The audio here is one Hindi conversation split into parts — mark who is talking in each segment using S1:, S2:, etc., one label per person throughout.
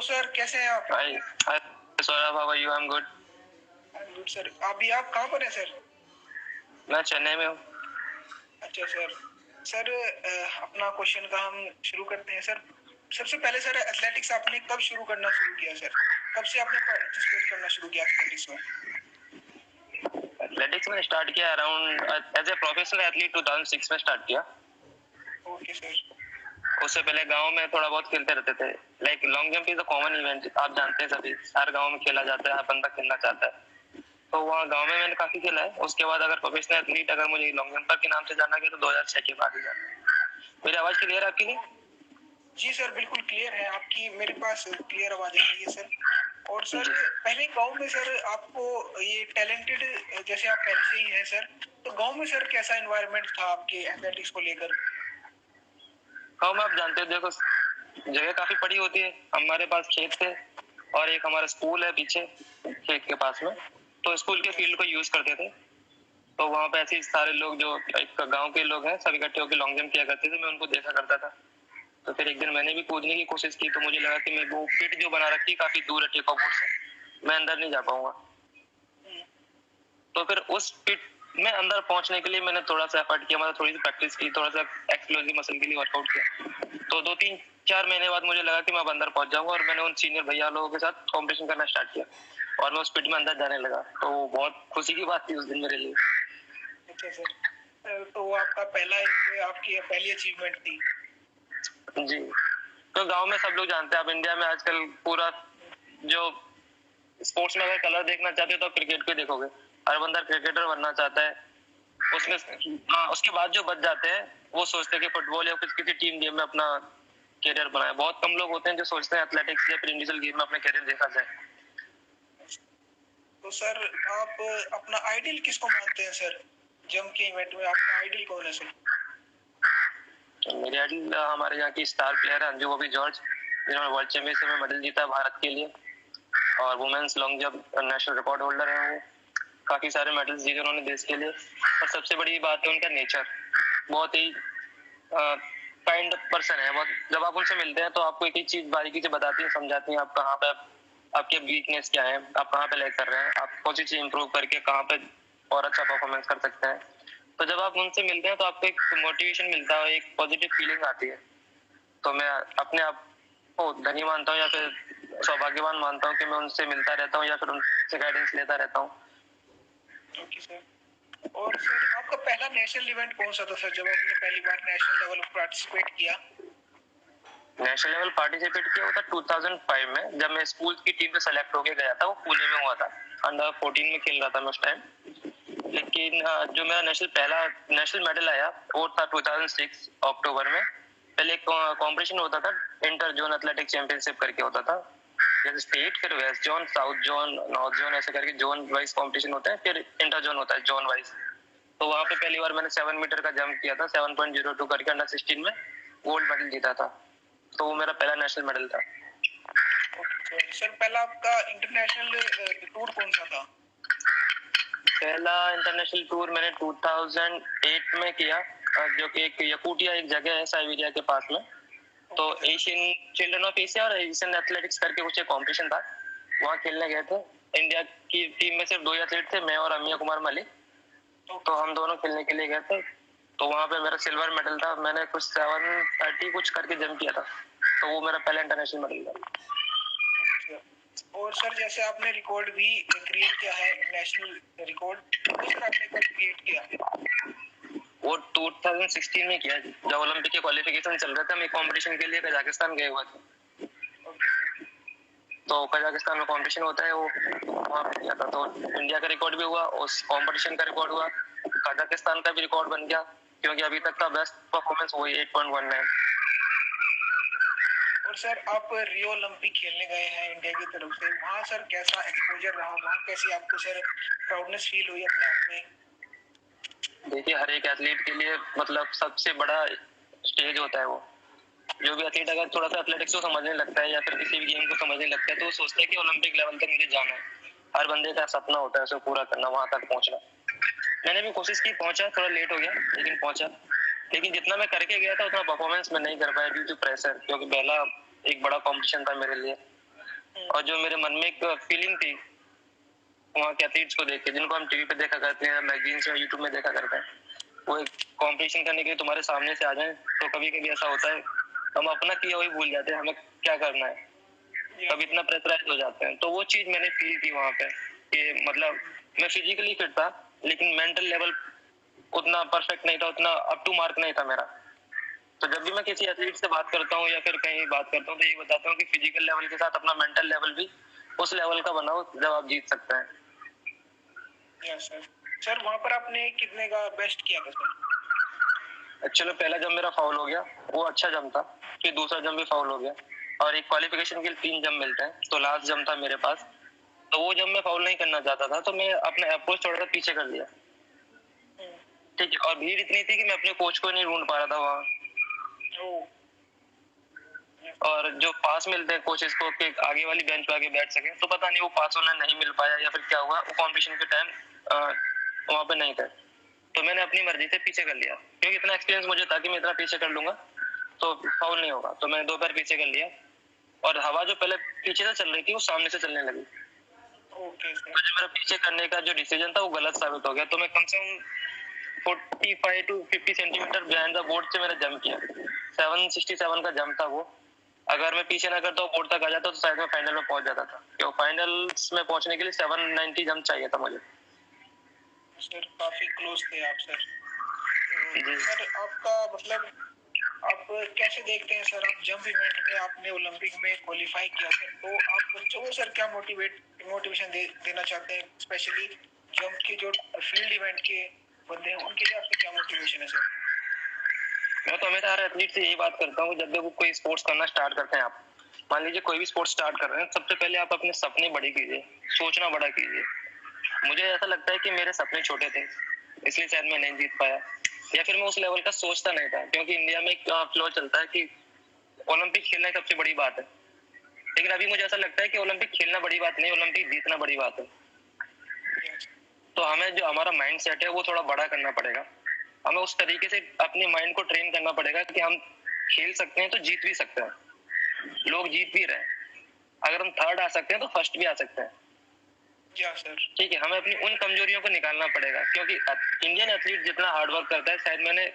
S1: हेलो सर, कैसे हैं आप?
S2: Hi hi Saurabh, how are you? I am good.
S1: Good sir. अभी आप कहाँ पर हैं सर?
S2: मैं चेन्नई में हूँ।
S1: अच्छा सर। सर अपना क्वेश्चन का हम शुरू करते हैं सर। सबसे पहले सर, एथलेटिक्स आपने कब शुरू करना शुरू किया सर? कब से आपने पार्टिसिपेट करना शुरू किया एथलेटिक्स में?
S2: एथलेटिक्स में स्टार्ट किया around age a professional athlete 2006 में स्टार्ट किया।
S1: Okay sir.
S2: उससे पहले गांव में थोड़ा बहुत खेलते रहते थे। Like long jump is a common event, आप जानते हैं, सभी हर गांव में खेला जाता है, हर बंदा खेलना चाहता है। तो वहाँ गांव में मैंने काफी खेला है। उसके बाद अगर प्रोफेशनल एथलीट अगर मुझे लॉन्ग जंपर के नाम से जाना गया तो 2006 के बाद ही जाना है। मेरी आवाज क्लियर है आपके लिए?
S1: जी सर, बिल्कुल क्लियर है आपकी, मेरे पास क्लियर आवाज आ रही है सर। और सर पहले गांव में सर आपको ये टैलेंटेड, जैसे आप पहले से ही हैं सर, तो गांव में सर कैसा एनवायरनमेंट था आपके एथलेटिक्स को लेकर?
S2: गाँव में आप जानते हो, देखो जगह काफी बड़ी होती है। हमारे पास खेत थे और एक हमारा स्कूल है पीछे खेत के पास में, तो स्कूल के फील्ड को यूज करते थे। तो वहाँ पे ऐसे सारे लोग जो एक गांव के लोग हैं सब इकट्ठे होकर लॉन्ग जंप किया करते थे, मैं उनको देखा करता था। तो फिर एक दिन मैंने भी कूदने की कोशिश की, तो मुझे लगा कि मैं वो पिट जो बना रखी काफी दूर है टेक ऑफ से, मैं अंदर नहीं जा पाऊंगा। तो फिर उस पिट में अंदर पहुंचने के लिए मैंने थोड़ा सा एफर्ट किया, मतलब थोड़ी सी प्रैक्टिस की, थोड़ा सा एक्सप्लोसिव मसल के लिए वर्कआउट किया। तो 2-3-4 महीने बाद मुझे लगा कि मैं अब अंदर पहुंच जाऊंगा, और मैंने उन सीनियर भैया लोगों के साथ कॉम्पिटिशन करना स्टार्ट किया और मैं उस पिट में अंदर जाने लगा। तो बहुत खुशी की बात थी उस दिन मेरे लिए।
S1: अच्छा सर, तो वो आपका आपकी पहली अचीवमेंट थी?
S2: जी, तो गांव में सब लोग जानते हैं, आप इंडिया में आजकल पूरा जो स्पोर्ट्स में अगर कलर देखना चाहते हो तो क्रिकेट को देखोगे, हर बंदा क्रिकेटर बनना चाहता है। उसमें उसके बाद जो बच जाते हैं वो सोचते हैं कि फुटबॉल या फिर किसी टीम गेम में अपना करियर बनाए। बहुत कम लोग होते हैं जो सोचते हैं एथलेटिक्स या फिर इंडिविजुअल गेम में अपना करियर देखा जाए।
S1: तो सर आप अपना आइडियल किसको मानते हैं सर? जंप के इवेंट में आपका आइडियल कौन है सर?
S2: मेरे आइडियल हमारे यहाँ की स्टार प्लेयर है अंजू बॉबी जॉर्ज, जिन्होंने वर्ल्ड चैंपियनशिप में मेडल जीता है भारत के लिए, और women's long jump national record holder है। वो काफी सारे मेडल्स जीते उन्होंने देश के लिए। और सबसे बड़ी बात है उनका नेचर, बहुत ही काइंड पर्सन है। बहुत जब आप उनसे मिलते हैं तो आपको एक एक चीज बारीकी से बताती हैं, समझाती हैं आप कहाँ पे आपके वीकनेस क्या है, आप कहाँ पे लैग कर रहे हैं, आप कौन सी चीज इंप्रूव करके कहाँ पे और अच्छा परफॉर्मेंस कर सकते हैं। तो जब आप उनसे मिलते हैं तो आपको एक मोटिवेशन मिलता है, एक पॉजिटिव फीलिंग आती है। तो मैं अपने आप को धनी मानता हूँ या फिर सौभाग्यवान मानता हूँ कि मैं उनसे मिलता रहता हूँ या फिर उनसे गाइडेंस लेता रहता हूँ।
S1: Okay sir. और सर आपका पहला नेशनल इवेंट कौन सा था सर, जब आपने पहली बार नेशनल लेवल पर पार्टिसिपेट किया?
S2: नेशनल लेवल पार्टिसिपेट किया हुआ था 2005 में, जब मैं स्कूल की टीम में सेलेक्ट होके गया था। वो पुणे में हुआ था, अंडर 14 में खेल रहा था मैं उस टाइम। लेकिन जो मेरा पहला नेशनल मेडल आया वो था 2006 अक्टूबर में। पहले एक कॉम्पिटिशन होता था, इंटर जोन एथलेटिक चैंपियनशिप करके होता था, जैसे स्टेट फिर west zone, south zone, north zone, ऐसे करके जोन वाइज कॉम्पिटिशन होता है, फिर इंटर जोन होता है जोन वाइज। तो वहाँ पे पहली बार मैंने 7 मीटर का जंप किया था, 7.02 करके अंडर 16 में गोल्ड मेडल जीता था। तो वो मेरा पहला नेशनल मेडल था।
S1: सर पहला आपका इंटरनेशनल टूर कौन सा था?
S2: पहला इंटरनेशनल टूर मैंने 2008 में किया, जो कि एक यकूटिया एक जगह है साइबेरिया के पास में। तो एशियन चिल्ड्रन ऑफ एशिया और एशियन एथलेटिक्स करके कुछ एक कॉम्पिटिशन था, वहाँ खेलने गए थे। इंडिया की टीम में सिर्फ 2 एथलीट थे, मैं और अमिया कुमार मलिक। तो हम दोनों खेलने के लिए गए थे। तो वहाँ पे मेरा सिल्वर मेडल था, मैंने कुछ 730 कुछ करके जंप किया था, तो वो मेरा पहला इंटरनेशनल मेडल था।
S1: और सर जैसे आपने रिकॉर्ड भी क्रिएट किया है, नेशनल रिकॉर्ड, तो सर आपने कब क्रिएट किया?
S2: वो 2016 में किया, जब ओलंपिक के क्वालिफिकेशन चल रहे थे। हम एक कंपटीशन के लिए कजाकिस्तान गए हुए थे। तो कजाकिस्तान में कंपटीशन होता है, वो वहाँ पे किया था। तो इंडिया का रिकॉर्ड भी हुआ, उस कंपटीशन का रिकॉर्ड हुआ, कजाकिस्तान का भी रिकॉर्ड बन गया, क्योंकि अभी तक का बेस्ट परफॉर्मेंस वही 8.19।
S1: और सर आप रियो ओलंपिक खेलने गए हैं इंडिया की तरफ से, वहाँ सर कैसा एक्सपोजर रहा, वहाँ कैसी आपको सर प्राउडनेस फील हुई अपने आप में?
S2: देखिए, हर एक एथलीट के लिए मतलब सबसे बड़ा स्टेज होता है वो। जो भी एथलीट अगर थोड़ा सा एथलेटिक्स को समझने लगता है या फिर किसी भी गेम को समझने लगता है तो वो सोचता है कि ओलंपिक लेवल तक मुझे जाना है। हर बंदे का सपना होता है उसे पूरा करना, वहां तक पहुंचना। मैंने भी कोशिश की, पहुंचा, थोड़ा लेट हो गया लेकिन पहुंचा। लेकिन जितना मैं करके गया था उतना परफॉर्मेंस में नहीं कर पाया ड्यू टू प्रेशर, क्योंकि पहला एक बड़ा कॉम्पिटिशन था मेरे लिए। और जो मेरे मन में एक फीलिंग थी वहाँ के एथलीट्स को देख के, जिनको हम टीवी पे देखा करते हैं, मैगजीन्स या यूट्यूब में देखा करते हैं, वो एक कॉम्पिटिशन करने के लिए तुम्हारे सामने से आ जाए, तो कभी कभी ऐसा होता है हम अपना किया वही भूल जाते हैं, हमें क्या करना है, कभी इतना प्रेशराइज हो जाते हैं। तो वो चीज मैंने फील की वहाँ पे कि मतलब मैं फिजिकली फिट था लेकिन मेंटल लेवल उतना परफेक्ट नहीं था, उतना अप टू मार्क नहीं था मेरा। तो जब भी मैं किसी एथलीट से बात करता हूँ या फिर कहीं बात करता हूँ तो ये बताता हूँ कि फिजिकल लेवल के साथ अपना मेंटल लेवल भी उस लेवल का बनाओ जब आप जीत सकते हैं।
S1: Yes sir. सर वहाँ पर आपने कितने का बेस्ट किया था सर?
S2: चलो पहला जंप मेरा फाउल हो गया, वो अच्छा जंप था। फिर दूसरा जंप भी फाउल हो गया और एक क्वालिफिकेशन के लिए 3 जंप मिलते हैं, तो लास्ट जंप था मेरे पास, तो वो जंप मैं फाउल नहीं करना चाहता था, तो मैं अपना अप्रोच थोड़ा सा पीछे कर लिया। ठीक है, और भीड़ इतनी थी कि मैं अपने कोच को नहीं ढूंढ पा रहा था वहाँ। और जो पास मिलते हैं कोचेस को कि आगे वाली बेंच पे आके बैठ सके, तो पता नहीं वो पास उन्हें नहीं मिल पाया या फिर क्या हुआ, वो कॉम्पिटिशन के टाइम वहाँ पे नहीं थे, तो मैंने अपनी मर्जी से पीछे कर लिया क्योंकि इतना एक्सपीरियंस मुझे था कि मैं इतना पीछे कर लूंगा तो फाउल नहीं होगा, तो मैंने 2 पैर पीछे कर लिया और हवा जो पहले पीछे से चल रही थी वो सामने से चलने लगी। तो जो मेरा पीछे करने का जो डिसीजन था वो गलत साबित हो गया, तो मैं कम से कम 45 to 50 centimetre behind the board से मैंने जंप किया। 767 का जंप था वो, अगर मैं पीछे ना करता बोर्ड तक आ जाता तो शायद मैं फाइनल में पहुंच जाता था, क्योंकि फाइनल्स में पहुंचने के लिए 790 जंप चाहिए था मुझे।
S1: सर काफी क्लोज थे आप सर। तो सर आपका मतलब आप कैसे देखते हैं सर, आप जंप इवेंट में आपने ओलंपिक में क्वालिफाई किया सर, तो आप बच्चों को सर क्या मोटिवेशन देना चाहते हैं, स्पेशली जंप के जो फील्ड इवेंट के बंदे हैं उनके लिए आपकी क्या मोटिवेशन है सर?
S2: मैं तो हमेशा हर एथलीट से यही बात करता हूँ, जब भी वो कोई स्पोर्ट्स करना स्टार्ट करते हैं, आप मान लीजिए कोई भी स्पोर्ट्स स्टार्ट कर रहे हैं, सबसे पहले आप अपने सपने बड़े कीजिए, सोचना बड़ा कीजिए। मुझे ऐसा लगता है कि मेरे सपने छोटे थे इसलिए शायद मैं नहीं जीत पाया, या फिर मैं उस लेवल का सोचता नहीं था, क्योंकि इंडिया में एक फ्लो चलता है कि ओलंपिक खेलना सबसे बड़ी बात है, लेकिन अभी मुझे ऐसा लगता है कि ओलंपिक खेलना बड़ी बात नहीं, ओलंपिक जीतना बड़ी बात है। तो हमें जो हमारा माइंड सेट है वो थोड़ा बड़ा करना पड़ेगा, हमें उस तरीके से अपने माइंड को ट्रेन करना पड़ेगा कि हम खेल सकते हैं तो जीत भी सकते हैं, लोग जीत भी रहे हैं, अगर हम थर्ड आ सकते हैं तो फर्स्ट भी आ सकते हैं। ठीक है, हमें अपनी उन कमजोरियों को निकालना पड़ेगा, क्योंकि इंडियन एथलीट जितना हार्ड वर्क करता है, शायद मैंने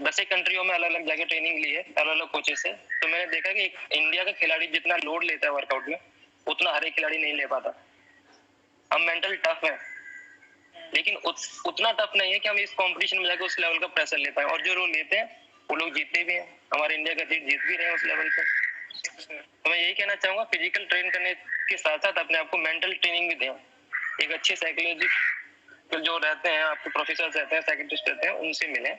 S2: 10 कंट्रियों में अलग अलग जाके ट्रेनिंग ली है अलग अलग कोचेस से, तो मैंने देखा कि इंडिया का खिलाड़ी जितना लोड लेता है वर्कआउट में उतना हर एक खिलाड़ी नहीं ले पाता। हम मेंटल टफ है लेकिन उतना टफ नहीं है कि हम इस कंपटीशन में जाकर उस लेवल का प्रेशर ले पाए, और जो लोग लेते हैं वो लोग जीतते भी हैं, हमारे इंडिया का एथलीट जीत भी रहे हैं उस लेवल पे। तो मैं यही कहना चाहूंगा, फिजिकल ट्रेन करने के साथ साथ अपने आप को मेंटल ट्रेनिंग भी दें, एक अच्छे साइकोलॉजी जो रहते हैं आपके प्रोफेसर रहते हैं, साइकियाट्रिस्ट रहते हैं, उनसे मिलें,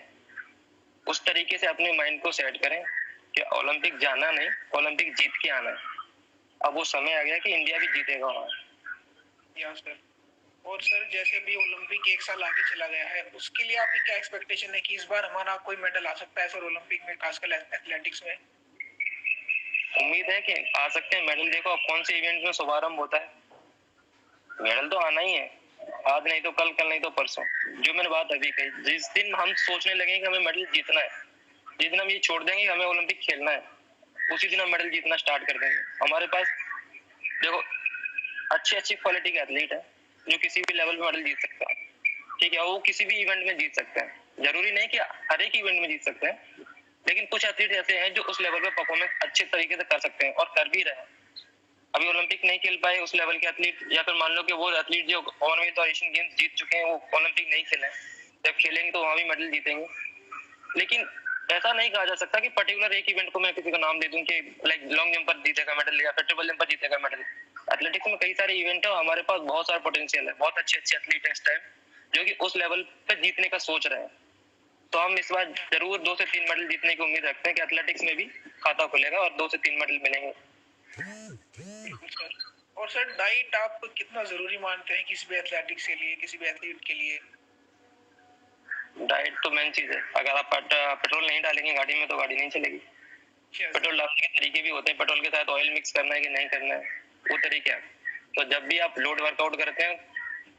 S2: उस तरीके से अपने माइंड को सेट करें कि ओलंपिक जाना नहीं, ओलंपिक जीत के आना है। अब वो समय आ गया कि इंडिया भी जीतेगा वहाँ।
S1: सर, और सर जैसे भी ओलंपिक एक साल आगे चला गया है, उसके लिए आपकी क्या एक्सपेक्टेशन है कि इस बार हमारा कोई मेडल आ सकता है सर ओलंपिक में, खासकर एथलेटिक्स में?
S2: उम्मीद है कि आ सकते हैं मेडल। देखो अब कौन से इवेंट में शुभारंभ होता है, मेडल तो आना ही है, आज नहीं तो कल, कल नहीं तो परसों। जो मैंने बात अभी कही, जिस दिन हम सोचने लगेंगे कि हमें मेडल जीतना है, जिस दिन हम ये छोड़ देंगे हमें ओलंपिक खेलना है, उसी दिन हम मेडल जीतना स्टार्ट कर देंगे। हमारे पास देखो अच्छी क्वालिटी के एथलीट है जो किसी भी लेवल में मेडल जीत सकता है, ठीक है, वो किसी भी इवेंट में जीत सकते हैं, जरूरी नहीं कि हर एक इवेंट में जीत सकते हैं, लेकिन कुछ एथलीट ऐसे हैं जो उस लेवल पे परफॉर्मेंस अच्छे तरीके से कर सकते हैं और कर भी रहे हैं। अभी ओलंपिक नहीं खेल पाए उस लेवल के एथलीट, या फिर मान लो कि वो एथलीट जो कॉमनवेल्थ और एशियन गेम्स जीत चुके हैं वो ओलंपिक नहीं खेले, जब खेलेंगे तो वहां भी मेडल जीतेंगे। लेकिन ऐसा नहीं कहा जा सकता कि पर्टिकुलर एक इवेंट को मैं किसी का नाम दे दूं कि लाइक लॉन्ग जंप पर जीतेगा मेडल या फिर ट्रिपल जंप पर जीतेगा मेडल। एथलेटिक्स में कई सारे इवेंट है, हमारे पास बहुत सारा पोटेंशियल है, बहुत अच्छे एथलीट है इस टाइम जो कि उस लेवल पे जीतने का सोच रहे हैं। तो हम इस बार जरूर 2 से 3 मेडल जीतने की उम्मीद रखते हैं कि एथलेटिक्स में भी खाता खुलेगा और 2 से 3 मेडल मिलेंगे।
S1: और सर डाइट आप कितना जरूरी मानते हैं किसी भी एथलेटिक्स के लिए, किसी भी एथलीट के लिए?
S2: डाइट तो मेन चीज है, अगर आप पेट्रोल नहीं डालेंगे गाड़ी में तो गाड़ी नहीं चलेगी। पेट्रोल डालने के तरीके भी होते हैं, पेट्रोल के साथ ऑयल मिक्स करना है कि नहीं करना है, वो तरीके है। तो जब भी आप लोड वर्कआउट करते हैं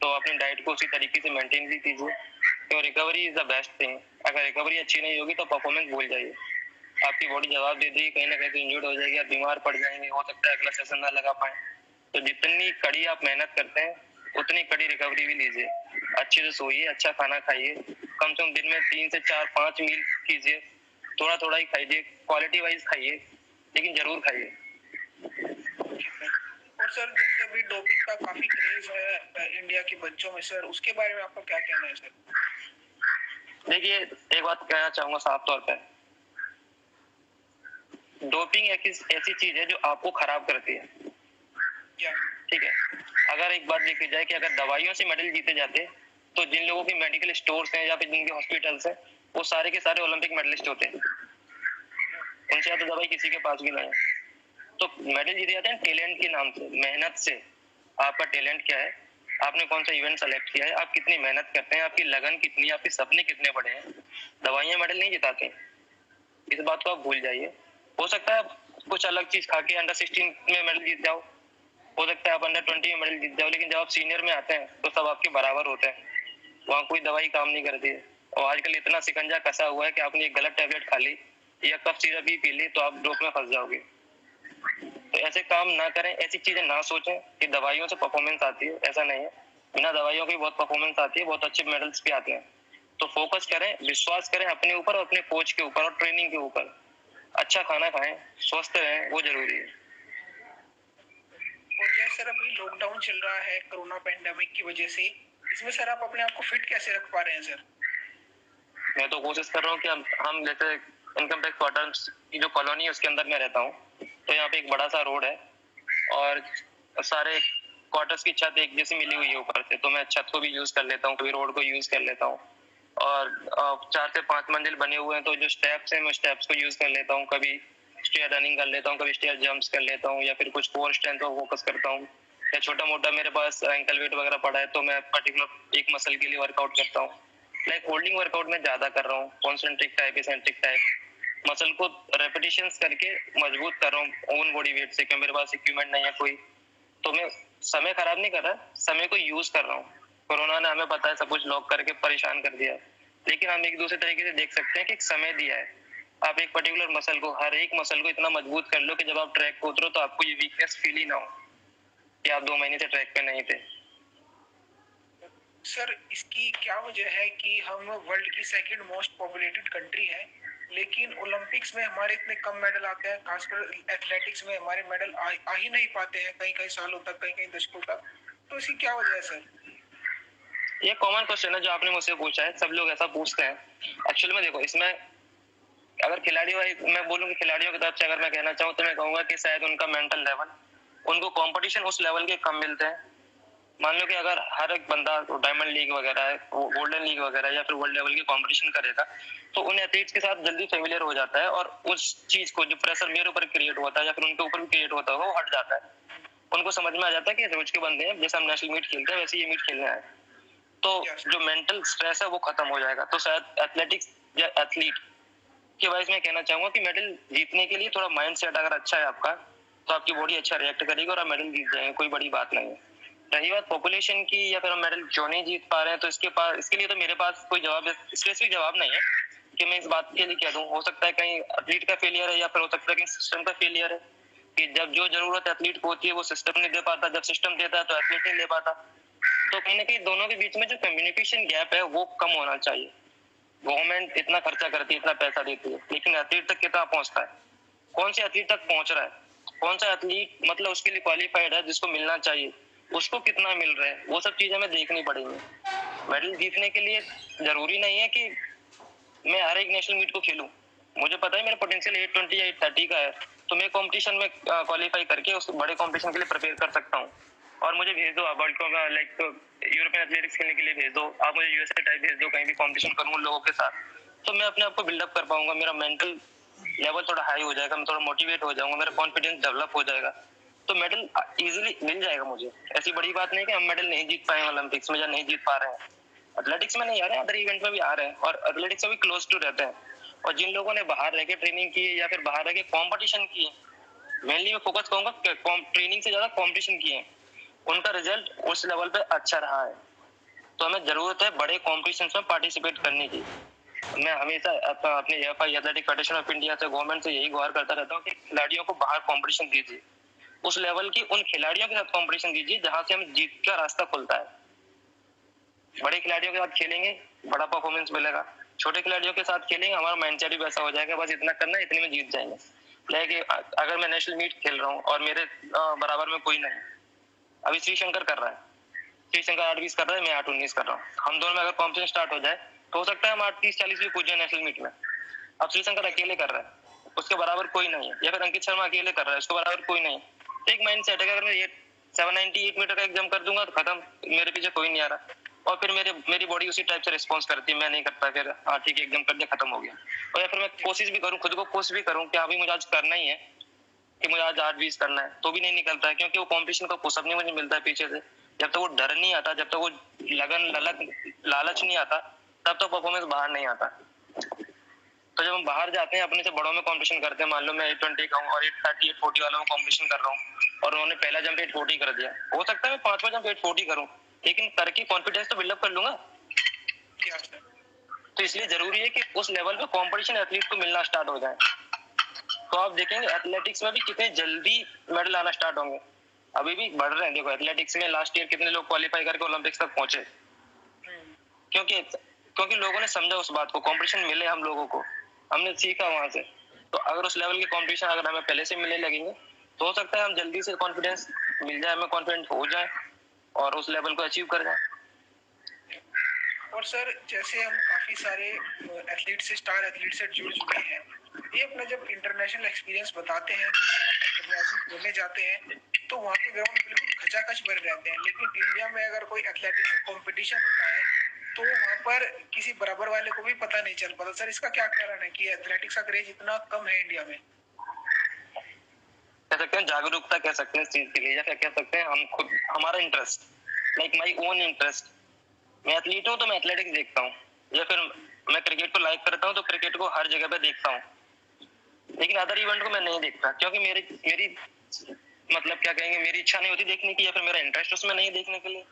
S2: तो अपनी डाइट को उसी तरीके से मेंटेन भी कीजिए, तो recovery is the best thing. अगर रिकवरी अच्छी नहीं होगी तो परफॉर्मेंस भूल जाइए। आपकी बॉडी जवाब दे देगी, कहीं ना कहीं तो इंजर्ड हो जाएगी, आप बीमार पड़ जाएंगे, हो सकता है अगला सेशन ना लगा पाए। तो जितनी कड़ी आप मेहनत करते हैं उतनी कड़ी रिकवरी भी लीजिए। अच्छे से सोइए, अच्छा खाना खाइए, कम से कम दिन में 3 से 4-5 मील कीजिए, थोड़ा थोड़ा ही खाइए, क्वालिटी वाइज खाइए, लेकिन जरूर खाइए।
S1: और सर जैसे अभी डोपिंग का काफी क्रेज है इंडिया के बच्चों में सर, उसके बारे में आपका क्या कहना है सर?
S2: देखिए, एक बात कहना चाहूंगा साफ तौर पे, डोपिंग एक ऐसी चीज है जो आपको खराब करती है, ठीक है। अगर एक बात देखी जाए कि अगर दवाइयों से मेडल जीते जाते तो जिन लोगों की मेडिकल स्टोर्स हैं या फिर जिनके हॉस्पिटल्स हैं वो सारे के सारे ओलंपिक मेडलिस्ट होते हैं, उनसे ज्यादा दवाई किसी के पास भी नहीं है। तो मेडल जीते जाते हैं टैलेंट के नाम से, मेहनत से। आपका टैलेंट क्या है, आपने कौन सा इवेंट सेलेक्ट किया है, आप कितनी मेहनत करते हैं, आपकी लगन कितनी है, आपके सपने कितने बड़े हैं। दवाइयां मेडल नहीं जिताते, इस बात को आप भूल जाइए। हो सकता है आप कुछ अलग चीज खा के अंडर 16 में मेडल जीत जाओ, हो सकता है आप अंडर 20 में मेडल जीत जाओ, लेकिन जब आप सीनियर में आते हैं तो सब आपके बराबर होते हैं, वहाँ कोई दवाई काम नहीं करती है। और आजकल इतना शिकंजा कसा हुआ है कि आपने एक गलत टैबलेट खा ली या कफ सिरप भी पी ली तो आप डोप में फंस जाओगे। तो ऐसे काम ना करें, ऐसी चीजें ना सोचें कि दवाइयों से परफॉर्मेंस आती है, ऐसा नहीं है। बिना दवाइयों की बहुत परफॉर्मेंस आती है, बहुत अच्छे मेडल्स भी आते हैं। तो फोकस करें, विश्वास करें अपने ऊपर और अपने कोच के ऊपर और ट्रेनिंग के ऊपर। अच्छा खाना खाएं, स्वस्थ रहें, वो जरूरी है।
S1: और जैसे सर अभी लॉकडाउन चल रहा है कोरोना पेंडेमिक की वजह से, इसमें सर आप अपने आप को फिट कैसे रख पा रहे हैं सर?
S2: मैं तो कोशिश कर रहा हूँ कि हम जैसे इनकम टैक्स क्वार्टर्स की जो कॉलोनी है उसके अंदर मैं रहता हूँ, तो यहाँ पे एक बड़ा सा रोड है और सारे क्वार्टर्स की छत एक जैसी मिली हुई है ऊपर से, तो मैं छत को भी यूज कर लेता हूँ, कभी रोड को यूज कर लेता हूँ। और 4 से 5 मंजिल बने हुए हैं तो जो स्टेप्स हैं मैं स्टेप्स को यूज कर लेता हूँ, कभी स्टेयर रनिंग कर लेता हूँ, कभी स्टेयर जंप्स कर लेता हूँ, या फिर कुछ कोर स्ट्रेंथ पर फोकस करता हूँ, या छोटा मोटा मेरे पास एंकल वेट वगैरह पड़ा है तो मैं पर्टिकुलर एक मसल के लिए वर्कआउट करता हूँ। लाइक होल्डिंग वर्कआउट में ज्यादा कर रहा हूँ, concentric type, eccentric type, muscle को रेपिटेशंस करके मजबूत कर रहा हूँ ओन बॉडी वेट से, क्योंकि मेरे पास इक्विपमेंट नहीं है कोई। तो मैं समय खराब नहीं कर रहा, समय को यूज कर रहा हूँ। कोरोना ने हमें पता है सब कुछ लॉक करके परेशान कर दिया, लेकिन हम एक दूसरे तरीके से देख सकते हैं कि एक समय दिया है। आप एक पर्टिकुलर मसल को, हर एक मसल को इतना मजबूत कर लो कि जब आप ट्रैक पे उतरो तो आपको ये वीकनेस फील ही ना हो कि आप 2 महीने से ट्रैक पे नहीं थे।
S1: सर इसकी क्या वजह है कि हम वर्ल्ड की सेकंड मोस्ट पॉपुलेटेड कंट्री है, लेकिन ओलंपिक्स में हमारे इतने कम मेडल आते हैं, खासकर एथलेटिक्स में हमारे मेडल आ ही नहीं पाते हैं कई कई सालों तक, कई कई दशकों तक। तो इसकी क्या वजह है सर?
S2: ये कॉमन क्वेश्चन है जो आपने मुझसे पूछा है, सब लोग ऐसा पूछते हैं। एक्चुअली में देखो, इसमें अगर खिलाड़ियों, मैं बोलूँ कि खिलाड़ियों की तरफ से अगर मैं कहना चाहूँ तो मैं कहूंगा कि शायद उनका मेंटल लेवल, उनको कंपटीशन उस लेवल के कम मिलते हैं। मान लो कि अगर हर एक बंदा डायमंड लीग वगैरह, गोल्डन लीग वगैरह या फिर वर्ल्ड लेवल के कंपटीशन करेगा तो उन एथलीट्स के साथ जल्दी फेमिलियर हो जाता है और उस चीज को, जो प्रेशर मेरे ऊपर क्रिएट होता है या फिर उनके ऊपर भी क्रिएट होता होगा, वो हट जाता है। उनको समझ में आ जाता है कि रोज के बंदे हैं, जैसे हम नेशनल मीट खेलते हैं वैसे ये मीट खेलने आए, तो जो मेंटल स्ट्रेस है वो खत्म हो जाएगा। तो शायद एथलेटिक्स या एथलीट के वाइज मैं कहना चाहूंगा कि मेडल जीतने के लिए थोड़ा माइंड सेट अगर अच्छा है आपका तो आपकी बॉडी अच्छा रिएक्ट करेगी और आप मेडल जीत जाएंगे, कोई बड़ी बात नहीं है। रही बात पॉपुलेशन की या फिर हम मेडल क्यों नहीं जीत पा रहे हैं, तो इसके लिए तो मेरे पास कोई स्पेसिफिक जवाब नहीं है कि मैं इस बात के लिए कह दूं। हो सकता है कहीं एथलीट का फेलियर है या फिर हो सकता है कहीं सिस्टम का फेलियर है, कि जब जो जरूरत एथलीट को होती है वो सिस्टम नहीं दे पाता, जब सिस्टम देता है तो एथलीट नहीं ले पाता। तो कहीं ना कहीं दोनों के बीच में जो कम्युनिकेशन गैप है वो कम होना चाहिए। गवर्नमेंट इतना खर्चा करती है, इतना पैसा देती है, लेकिन एथलीट तक कितना पहुंचता है, कौन से एथलीट तक पहुंच रहा है, कौन सा एथलीट मतलब उसके लिए क्वालिफाइड है जिसको मिलना चाहिए, उसको कितना मिल रहा है, वो सब चीजें हमें देखनी पड़ेंगी। मेडल जीतने के लिए जरूरी नहीं है कि मैं हर एक नेशनल मीट को खेलूं। मुझे पता है मेरा पोटेंशियल 820 या 830 का है, तो मैं कंपटीशन में क्वालिफाई करके उस बड़े कंपटीशन के लिए प्रिपेयर कर सकता हूँ। और मुझे भेज दो world cup, like European athletics खेलने के लिए भेज दो, आप मुझे यूएसए टाइप भेज दो, कहीं भी कंपटीशन करूँ उन लोगों के साथ, तो मैं अपने आप को बिल्डअप कर पाऊंगा, मेरा मेंटल लेवल थोड़ा हाई हो जाएगा, मैं थोड़ा मोटिवेट हो जाऊंगा, मेरा कॉन्फिडेंस डेवलप हो जाएगा, तो मेडल इजीली मिल जाएगा मुझे। ऐसी बड़ी बात नहीं कि हम मेडल नहीं जीत पाए ओलंपिक्स में या नहीं जीत पा रहे हैं। एथलेटिक्स में नहीं आ रहे हैं, अदर इवेंट में भी आ रहे हैं और एथलेटिक्स में भी क्लोज टू रहते हैं। और जिन लोगों ने बाहर रह के ट्रेनिंग की है या फिर बाहर रह के कॉम्पिटिशन की है, मेनली मैं फोकस करूंगा ट्रेनिंग से ज्यादा कॉम्पिटिशन की है, उनका रिजल्ट उस लेवल पे अच्छा रहा है। तो हमें जरूरत है बड़े कॉम्पिटिशन में पार्टिसिपेट करने की। मैं हमेशा अपने AFI athletic federation of India से, गवर्नमेंट से यही गुहार करता रहता हूँ कि खिलाड़ियों को बाहर कंपटीशन दीजिए, उस लेवल की उन खिलाड़ियों के साथ कंपटीशन दीजिए जहां से हमें जीत का रास्ता खुलता है। बड़े खिलाड़ियों के साथ खेलेंगे, बड़ा परफॉर्मेंस मिलेगा। छोटे खिलाड़ियों के साथ खेलेंगे, हमारा माइंडसेट भी वैसा हो जाएगा, बस इतना करना है, इतने में जीत जाएंगे। लेकिन अगर मैं नेशनल मीट खेल रहा हूँ और मेरे बराबर में कोई नहीं, अभी श्रीशंकर कर रहा है, श्रीशंकर 8-20 कर रहा है, मैं 8-19 कर रहा हूँ, हम दोनों में अगर कॉम्पिटिशन स्टार्ट हो जाए तो हो सकता है हम 8-30-40 भी पूछ जाए नेशनल मीट में। अब श्रीशंकर अकेले कर रहा है, उसके बराबर कोई नहीं है, या फिर अंकित शर्मा अकेले कर रहा है, उसके बराबर कोई नहीं। तो एक माइंड सेट है, अगर मैं 798 मीटर का एग्जाम कर दूंगा तो खत्म, मेरे पीछे कोई नहीं आ रहा, और फिर मेरी बॉडी उसी टाइप से रिस्पॉन्स करती है, मैं नहीं करता, फिर हाँ ठीक है एग्जाम कर दिया, खत्म हो गया। और या फिर मैं कोशिश भी करूँ, खुद को कोशिश भी करूँ कि अभी मुझे आज करना ही है, कि मुझे आज 8-20 करना है, तो भी नहीं निकलता है, क्योंकि वो कॉम्पिटिशन का पुशअप नहीं मुझे मिलता है पीछे से। जब तक वो डर नहीं आता, जब तक वो लगन लालच नहीं आता, तब तक परफॉर्मेंस बाहर नहीं आता। तो जब हम बाहर जाते हैं, अपने से बड़ों में कंपटीशन करते हैं, मान लो मैं 820 का हूँ और 830 840 वालों में कंपटीशन कर रहा हूँ, और उन्होंने पहला जंप 840 कर दिया, हो सकता है मैं 5वां जंप 840 करूँ, लेकिन करके कॉन्फिडेंस तो बिल्डअप कर लूंगा। तो इसलिए जरूरी है कि उस लेवल पे कंपटीशन एथलीट को मिलना स्टार्ट हो जाए। तो आप देखेंगे एथलेटिक्स में भी कितने जल्दी मेडल आना स्टार्ट होंगे, अभी भी बढ़ रहे हैं। देखो एथलेटिक्स में लास्ट ईयर कितने लोग क्वालिफाई करके ओलंपिक्स तक पहुंचे, क्योंकि लोगों ने समझा उस बात को, कंपटीशन मिले हम लोगों को, हमने सीखा वहां से। तो अगर उस लेवल की कंपटीशन अगर हमें पहले से मिलने लगेंगे तो हो सकता है हम जल्दी से कॉन्फिडेंस मिल जाए, हमें कॉन्फिडेंट हो जाए और उस लेवल को अचीव कर जाए।
S1: और सर जैसे हम काफी सारे एथलीट से, स्टार एथलीट से जुड़ चुके हैं, ये अपना जब इंटरनेशनल एक्सपीरियंस बताते हैं कि इंटरनेशनल खेलने जाते हैं तो वहाँ के ग्राउंड बिल्कुल खचाखच भरे रहते हैं, लेकिन इंडिया में अगर कोई एथलेटिक्स कंपटीशन होता है तो वहाँ पर किसी बराबर वाले को भी पता नहीं चल पाता। सर इसका क्या कारण है कि एथलेटिक्स का क्रेज इतना कम है इंडिया में?
S2: कह सकते हैं जागरूकता, कह सकते हैं इस चीज के लिए, या फिर कह सकते हैं हम खुद, हमारा interest, like my own interest. मैं एथलीट हूँ तो मैं एथलेटिक्स देखता हूँ, या फिर मैं क्रिकेट को लाइक करता हूँ तो क्रिकेट को हर जगह पे देखता हूँ, लेकिन अदर इवेंट को मैं नहीं देखता, क्योंकि मेरी मतलब क्या कहेंगे, मेरी इच्छा नहीं होती देखने की, या फिर मेरा इंटरेस्ट उसमें नहीं देखने के लिए।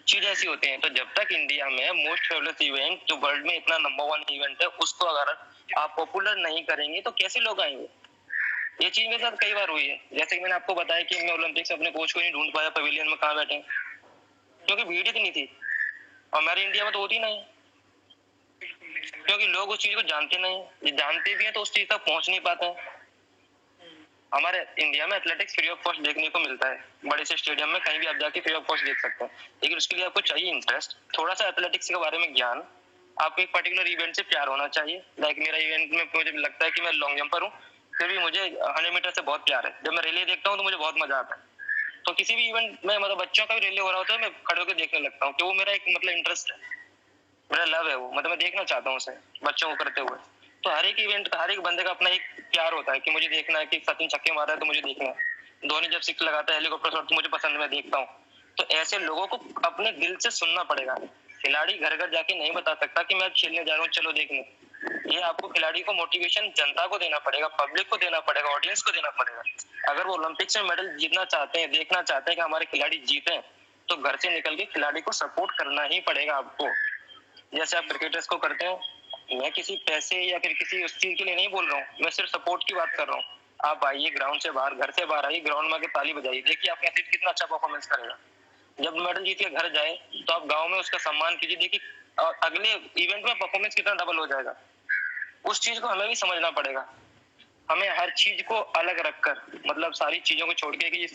S2: चीज ऐसी होती है। तो जब तक इंडिया में मोस्ट फेमस इवेंट जो वर्ल्ड में इतना नंबर 1 इवेंट है, उसको अगर आप पॉपुलर नहीं करेंगे तो कैसे लोग आएंगे? ये चीज मेरे साथ कई बार हुई है। जैसे कि मैंने आपको बताया कि मैं ओलंपिक्स अपने कोच को नहीं ढूंढ पाया पवेलियन में कहाँ बैठे, क्योंकि भीड़ इतनी थी, और हमारे इंडिया में तो होती नहीं, क्योंकि लोग उस चीज को जानते नहीं, जानते भी हैं तो उस चीज तक पहुंच नहीं पाते हैं। हमारे इंडिया में एथलेटिक्स फ्री ऑफ कॉस्ट देखने को मिलता है, बड़े से स्टेडियम में कहीं भी आप जाके फ्री ऑफ कॉस्ट देख सकते हैं, लेकिन उसके लिए आपको चाहिए इंटरेस्ट, थोड़ा सा एथलेटिक्स के बारे में ज्ञान, आपको एक पर्टिकुलर इवेंट से प्यार होना चाहिए। लाइक मेरा इवेंट में मुझे लगता है कि मैं लॉन्ग जंपर हूँ, फिर भी मुझे 100 मीटर से बहुत प्यार है। जब मैं रिले देखता हूँ तो मुझे बहुत मजा आता है। तो किसी भी इवेंट में, मतलब बच्चों का भी रिले हो रहा होता है, मैं खड़े होकर देखने लगता हूँ, कि वो मेरा एक मतलब इंटरेस्ट है, मेरा लव है वो, मतलब मैं देखना चाहता हूँ उसे, बच्चों को करते हुए। तो हर एक इवेंट का, हर एक बंदे का अपना एक प्यार होता है कि मुझे देखना है, कि सचिन छक्के मार रहा है तो मुझे देखना है, धोनी जब सिक्स लगाता है हेलीकॉप्टर शॉट तो मुझे पसंद है, मैं देखता हूँ। तो ऐसे लोगों को अपने दिल से सुनना पड़ेगा। खिलाड़ी घर घर जाके नहीं बता सकता कि मैं खेलने जा रहा हूँ चलो देखने, ये आपको खिलाड़ी को मोटिवेशन जनता को देना पड़ेगा, पब्लिक को देना पड़ेगा, ऑडियंस को देना पड़ेगा। अगर वो ओलंपिक्स में मेडल जीतना चाहते हैं, देखना चाहते हैं कि हमारे खिलाड़ी जीते, तो घर से निकल के खिलाड़ी को सपोर्ट करना ही पड़ेगा आपको, जैसे आप क्रिकेटर्स को करते हैं। मैं किसी पैसे या फिर किसी उस चीज के लिए नहीं बोल रहा हूँ, मैं सिर्फ सपोर्ट की बात कर रहा हूँ। आप आइए ग्राउंड से बाहर, घर से बाहर आइए, ग्राउंड में आके ताली बजाइए, देखिए आपका एथलीट कितना अच्छा परफॉर्मेंस करेगा। जब मेडल जीत के घर जाए तो आप गाँव में उसका सम्मान कीजिए, देखिए अगले इवेंट में परफॉर्मेंस कितना डबल हो जाएगा। उस चीज को हमें भी समझना पड़ेगा। हमें हर चीज को अलग रखकर, मतलब सारी चीजों को छोड़ के कि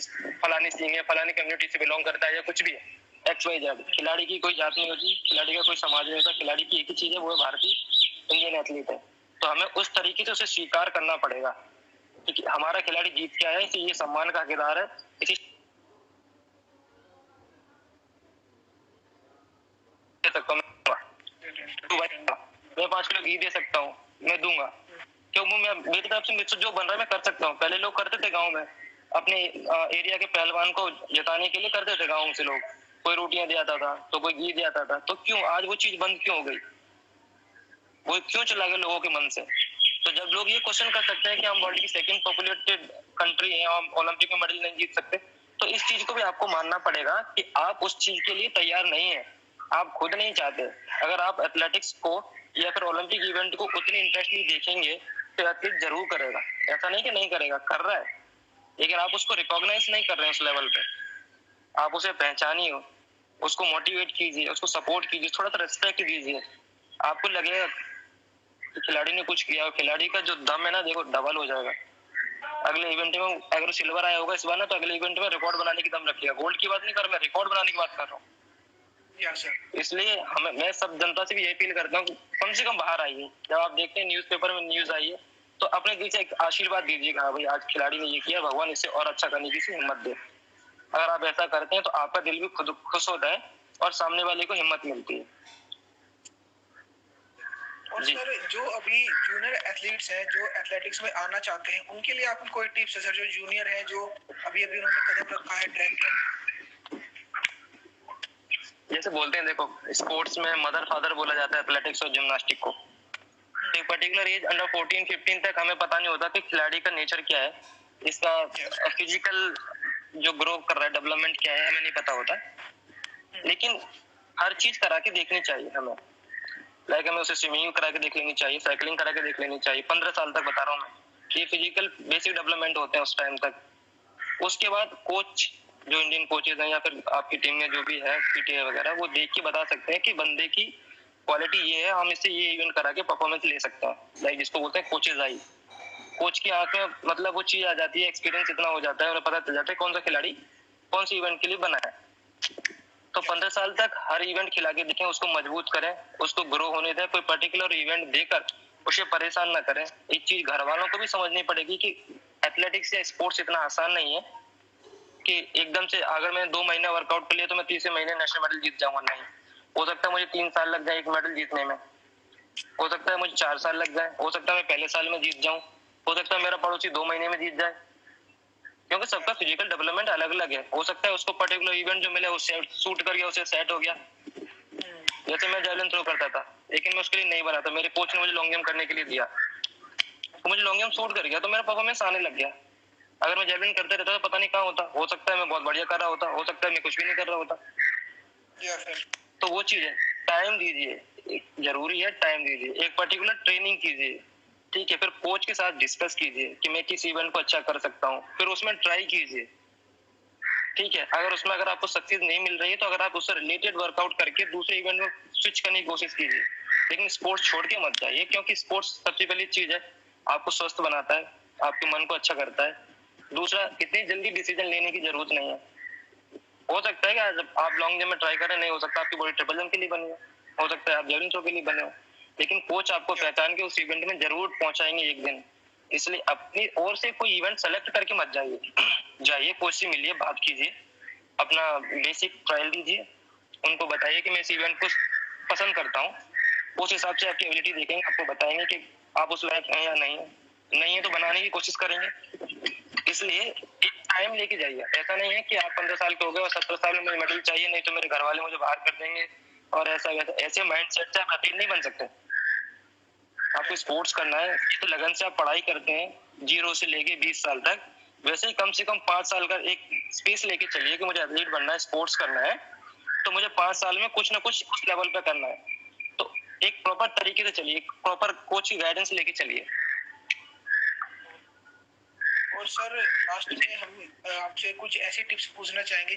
S2: फलानी सिंह है, फलानी कम्युनिटी से बिलोंग करता है या कुछ भी है, XYZ, खिलाड़ी की कोई जात नहीं होती, खिलाड़ी का कोई समाज नहीं होता, खिलाड़ी की एक ही चीज है, वो है भारतीय इंडियन एथलीट है। तो हमें उस तरीके से उसे स्वीकार करना पड़ेगा कि हमारा खिलाड़ी जीत के आया है, इसे ये सम्मान का हकदार है, इसी दे सकता हूँ मैं 5 किलो घी दे सकता हूँ, मैं दूंगा, क्यों? मैं मेरी तरफ से जो बन रहा है मैं कर सकता हूँ। पहले लोग करते थे गाँव में, अपने एरिया के पहलवान को जिताने के लिए करते थे गाँव से लोग, कोई रोटियां दे आता था तो कोई घी दे आता था, तो क्यों आज वो चीज बंद क्यों हो गई? वो क्यों चला गया लोगों के मन से? तो जब लोग ये क्वेश्चन कर सकते हैं कि हम वर्ल्ड की सेकंड पॉपुलेटेड कंट्री है, हम ओलंपिक में मेडल नहीं जीत सकते, तो इस चीज को भी आपको मानना पड़ेगा कि आप उस चीज के लिए तैयार नहीं है। आप खुद नहीं चाहते। अगर आप एथलेटिक्स को या फिर ओलंपिक इवेंट को उतनी इंटरेस्टली देखेंगे तो एथलीट जरूर करेगा, ऐसा नहीं कि नहीं करेगा, कर रहा है, लेकिन आप उसको रिकॉग्नाइज नहीं कर रहे हैं उस लेवल पे। आप उसे पहचानिए, उसको मोटिवेट कीजिए, उसको सपोर्ट कीजिए, थोड़ा सा रिस्पेक्ट दीजिए। आपको लगेगा कि खिलाड़ी ने कुछ किया, खिलाड़ी का जो दम है ना देखो डबल हो जाएगा। अगले इवेंट में अगर सिल्वर आया होगा इस बार ना, तो अगले इवेंट में रिकॉर्ड बनाने की दम रखिएगा। गोल्ड की बात नहीं कर रहा मैं, रिकॉर्ड बनाने की बात कर रहा हूँ। इसलिए हमें, मैं सब जनता से भी यही अपील करता हूँ, कम से कम बाहर आइए। जब आप देखते हैं न्यूज़पेपर में न्यूज आई है तो अपने दिल से एक आशीर्वाद दीजिएगा, हाँ भाई आज खिलाड़ी ने ये किया, भगवान इससे और अच्छा करने की हिम्मत दे। अगर आप ऐसा करते हैं तो आपका दिल भी खुद खुश होता है और सामने वाले को हिम्मत मिलती है।
S1: और सर जो अभी जूनियर एथलीट्स हैं जो एथलेटिक्स में आना चाहते हैं, उनके लिए आपकी कोई टिप्स है सर? जो जूनियर है, जो अभी अभी उन्होंने कदम रखा है ट्रैक पर।
S2: जैसे बोलते हैं देखो, स्पोर्ट्स में मदर फादर बोला जाता है एथलेटिक्स और जिम्नास्टिक को। एक पर्टिकुलर एज अंडर 14-15 तक हमें पता नहीं होता कि खिलाड़ी का नेचर क्या है, इसका फिजिकल जो ग्रो कर रहा है, डेवलपमेंट क्या है, हमें नहीं पता होता। लेकिन हर चीज करा के देखनी चाहिए हमें। लाइक हमें उसे स्विमिंग करा के देख लेनी चाहिए, साइकिलिंग करा के देख लेनी चाहिए। 15 साल तक बता रहा हूँ मैं, ये फिजिकल बेसिक डेवलपमेंट होते हैं उस टाइम तक। उसके बाद कोच, जो इंडियन कोचेज हैं या फिर आपकी टीम में जो भी है पीटीए वगैरह, वो देख के बता सकते हैं कि बंदे की क्वालिटी ये है, हम इससे ये इवेंट करा के परफॉर्मेंस ले सकते हैं। लाइक जिसको बोलते हैं कोचेज आई, कोच की आंख में मतलब वो चीज आ जाती है, एक्सपीरियंस इतना हो जाता है, उन्हें पता चल जाता है कौन सा खिलाड़ी कौन सी इवेंट के लिए बना है। तो 15 साल तक हर इवेंट खिला के देखें, उसको मजबूत करें, उसको ग्रो होने दें। कोई पर्टिकुलर इवेंट देकर उसे परेशान ना करें। एक चीज घर वालों को भी समझनी पड़ेगी कि एथलेटिक्स या स्पोर्ट्स इतना आसान नहीं है कि एकदम से अगर मैंने 2 महीने वर्कआउट कर लिया तो मैं तीसरे महीने नेशनल मेडल जीत जाऊंगा। नहीं, हो सकता है मुझे 3 साल लग जाए एक मेडल जीतने में, हो सकता है मुझे 4 साल लग जाए, हो सकता है मैं पहले साल में जीत जाऊं, हो सकता है मेरा पड़ोसी 2 महीने में जीत जाए, क्योंकि सबका फिजिकल डेवलपमेंट अलग अलग है। हो सकता है उसको पर्टिकुलर इवेंट जो मिले उसे सूट कर गया, उसे सेट हो गया। जैसे मैं जेवलिन थ्रो करता था, लेकिन मैं उसके लिए नहीं बना था, मेरे कोच ने मुझे लॉन्ग जंप करने के लिए दिया, तो मुझे लॉन्ग जंप सूट कर गया, तो मेरा परफॉर्मेंस आने लग गया। अगर मैं जेवलिन करते रहता तो पता नहीं कहाँ होता, हो सकता है मैं बहुत बढ़िया कर रहा होता, हो सकता है मैं कुछ भी नहीं कर रहा होता। तो वो चीज है, टाइम दीजिए, जरूरी है टाइम दीजिए, एक पर्टिकुलर ट्रेनिंग कीजिए, ठीक है, फिर कोच के साथ डिस्कस कीजिए कि मैं किस इवेंट को अच्छा कर सकता हूँ, फिर उसमें ट्राई कीजिए, ठीक है। अगर उसमें अगर आपको सक्सेस नहीं मिल रही है तो अगर आप उससे रिलेटेड वर्कआउट करके दूसरे इवेंट में स्विच करने की कोशिश कीजिए, लेकिन स्पोर्ट्स छोड़ के मत जाइए, क्योंकि स्पोर्ट्स सबसे पहली चीज है आपको स्वस्थ बनाता है, आपके मन को अच्छा करता है। दूसरा, इतनी जल्दी डिसीजन लेने की जरूरत नहीं है। हो सकता है कि आज आप लॉन्ग जंप में ट्राई करें, नहीं हो सकता आपकी बॉडी ट्रिपल जंप के लिए बनी हो सकता है आप जेवलिन थ्रो के लिए बने हो, लेकिन कोच आपको पहचान के उस इवेंट में जरूर पहुंचाएंगे एक दिन। इसलिए अपनी ओर से कोई इवेंट सेलेक्ट करके मत जाइए, जाइए कोच से मिलिए, बात कीजिए, अपना बेसिक ट्रायल दीजिए, उनको बताइए कि मैं इस इवेंट को पसंद करता हूँ, उस हिसाब से आपकी एबिलिटी देखेंगे, आपको बताएंगे कि आप उस लायक हैं या नहीं है, नहीं है तो बनाने की कोशिश करेंगे। इसलिए एक टाइम लेके जाइए, ऐसा नहीं है कि आप 15 साल के हो गए और 17 साल में मुझे मेडल चाहिए, नहीं तो मेरे घर वाले मुझे बाहर कर देंगे और ऐसा वैसा, ऐसे माइंडसेट से आप एथलीट नहीं बन सकते। आपको स्पोर्ट्स करना है तो लगन से आप पढ़ाई करते हैं 0 से लेके 20 साल तक, वैसे ही कम से कम 5 साल का एक स्पेस लेके चलिए कि मुझे एथलीट बनना है, स्पोर्ट्स करना है, तो मुझे 5 साल में कुछ ना कुछ उस लेवल पे करना है। तो एक प्रॉपर तरीके से चलिए, प्रॉपर कोच की गाइडेंस लेके चलिए।
S1: और सर लास्ट में हम आपसे कुछ ऐसी टिप्स पूछना चाहेंगे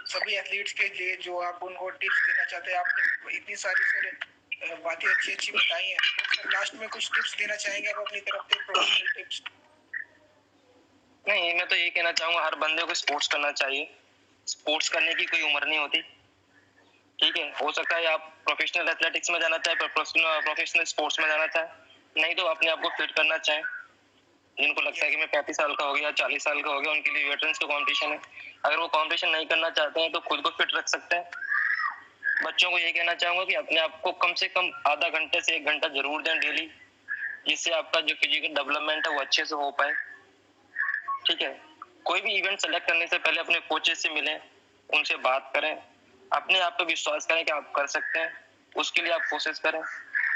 S1: सभी एथलीट्स के लिए, जो आप उनको टिप्स देना चाहते हैं। आपने इतनी सारी सर बातें अच्छी अच्छी बताई हैं, तो सर लास्ट में कुछ टिप्स देना चाहेंगे आप अपनी तरफ से, प्रोफेशनल टिप्स?
S2: नहीं, मैं तो ये कहना चाहूंगा हर बंदे को स्पोर्ट्स करना चाहिए। स्पोर्ट्स करने की कोई उम्र नहीं होती, ठीक है। हो सकता है आप प्रोफेशनल एथलेटिक्स में जाना चाहे, प्रोफेशनल स्पोर्ट्स में जाना चाहे, नहीं तो अपने आप को फिट करना चाहे। जिनको लगता है कि मैं 35 साल का हो गया, 40 साल का हो गया, उनके लिए वेटरन्स का कंपटीशन है। अगर वो कंपटीशन नहीं करना चाहते हैं तो खुद को फिट रख सकते हैं। बच्चों को ये कहना चाहूंगा कि अपने आप को कम से कम आधा घंटे से 1 घंटा जरूर दें डेली, जिससे आपका जो फिजिकल डेवलपमेंट है वो अच्छे से हो पाए, ठीक है। कोई भी इवेंट सेलेक्ट करने से पहले अपने कोचेस से मिलें, उनसे बात करें, अपने आप पे विश्वास करें कि आप कर सकते हैं, उसके लिए आप कोशिश करें।